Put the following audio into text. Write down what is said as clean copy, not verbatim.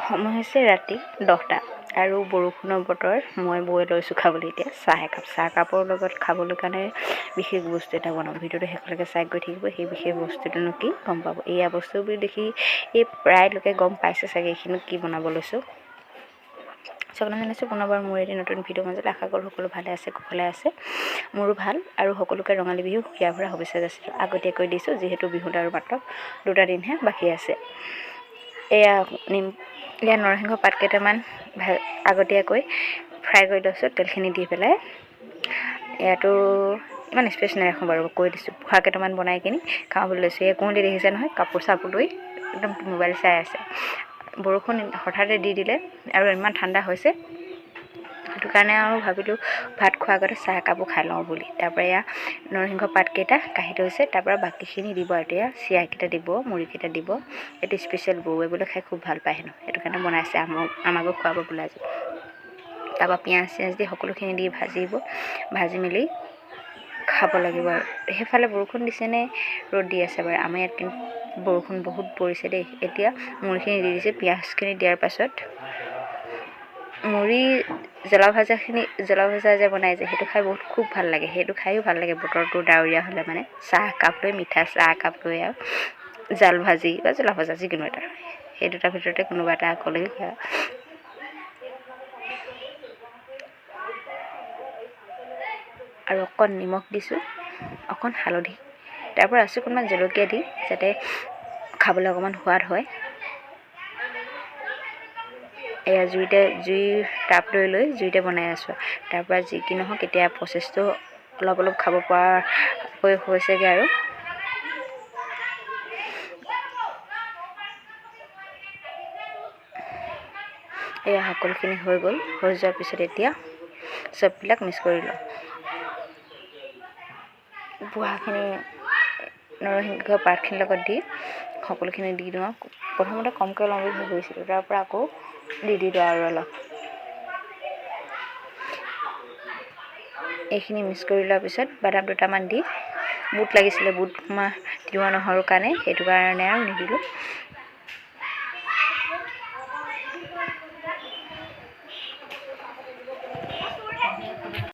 সময় হৈছে ৰাতি 10টা আৰু বৰষুণৰ বতৰ। মই বৈ লৈছোঁ খাবলৈ এতিয়া চাহ একাপ। চাহকাপৰ লগত খাবলৈ কাৰণে বিশেষ বস্তু এটা বনাওঁ। ভিডিঅ'টো শেষলৈকে চাই গৈ থাকিব। সেই বিশেষ বস্তুটোনো কি গম পাব। এয়া বস্তু বুলি দেখি এই প্ৰায় লোকে গম পাইছে চাগে এইখিনি কি বনাব লৈছোঁ। সকলোৱে জানিছোঁ পুনৰবাৰ মোৰ এটি নতুন ভিডিঅ'ৰ মাজত আশা কৰোঁ সকলো ভালে আছে, কুশলে আছে। মোৰো ভাল আৰু সকলোকে ৰঙালী বিহু হিয়াৰ ভৰা শুভেচ্ছা যাচিছোঁ। আগতীয়াকৈ দিছোঁ যিহেতু বিহুত আৰু মাত্ৰ 2টা দিনহে বাকী আছে। এয়া নৰসিংহ পাত কেইটামান আগতীয়াকৈ ফ্ৰাই কৰি লৈছোঁ তেলখিনি দি পেলাই। ইয়াতো ইমান স্পেচ নাৰাখোঁ বাৰু, কৈ দিছোঁ। পোহা কেইটামান বনাই কিনি খাওঁ বুলি লৈছোঁ। এই কোনটি দেখিছে নহয়, কাপোৰ চাপোৰ লৈ একদম মোবাইল চাই আছে। বৰষুণ হঠাতে দি দিলে আৰু ইমান ঠাণ্ডা হৈছে, সেইটো কাৰণে আৰু ভাবিলোঁ ভাত খোৱাৰ আগতে চাহ একাপো খাই লওঁ বুলি। তাৰপৰা এয়া নৰসিংহ পাতকেইটা কাঢ়ি থৈছে, তাৰপৰা বাকীখিনি দিব আৰু এতিয়া চিৰাকেইটা দিব, মুড়িকেইটা দিব। এইটো স্পেচিয়েল বৌৱে বোলে খাই খুব ভাল পায় হেনো, সেইটো কাৰণে বনাইছে আমাকো খুৱাব বোলে আজি। তাৰপৰা পিঁয়াজ চিয়াজ দি সকলোখিনি দি ভাজি মেলি খাব লাগিব আৰু। সেইফালে বৰষুণ দিছেনে ৰ'দ দি আছে বাৰু? আমাৰ ইয়াত কিন্তু বৰষুণ বহুত পৰিছে দেই। এতিয়া মুড়িখিনি দি দিছে। পিঁয়াজখিনি দিয়াৰ পাছত মুড়ি জ্বলা ভাজা যে বনাই যে, সেইটো খাই খুব ভাল লাগে। সেইটো খায়ো ভাল লাগে বতৰটো ডাৱৰীয়া হ'লে, মানে চাহ একাপ লৈ, মিঠা চাহ একাপ লৈ আৰু জাল ভাজি বা জ্বলা ভাজা যিকোনো এটা, সেই দুটাৰ ভিতৰতে কোনোবা এটা ক'লেই হয়। আৰু অকণ নিমখ দিছোঁ, অকণ হালধি, তাৰপৰা আছোঁ অকণমান জলকীয়া দি, যাতে খাবলৈ অকণমান সোৱাদ হয়। এয়া জুইৰ তাপ লৈ জুইতে বনাই আছোঁ। তাৰপৰা যি কি নহওক এতিয়া প্ৰচেছটো অলপ খাব পৰাকৈ হৈছেগৈ আৰু। এয়া সকলোখিনি হৈ গ'ল। হৈ যোৱাৰ পিছত এতিয়া চববিলাক মিক্স কৰি লওঁ। পোহাখিনি নৰসিংহ পাতখিনিৰ লগত দি সকলোখিনি দি দিওঁ। প্ৰথমতে কমকৈ লওঁ বুলি ভাবিছিলোঁ, তাৰপৰা আকৌ দি দিওঁ আৰু অলপ। এইখিনি মিক্স কৰি লোৱাৰ পিছত বাদাম দুটামান দি, বুট লাগিছিলে, বুট তিৱা নহৰুৰ কাৰণে, সেইটো কাৰণে আৰু নিদিলোঁ।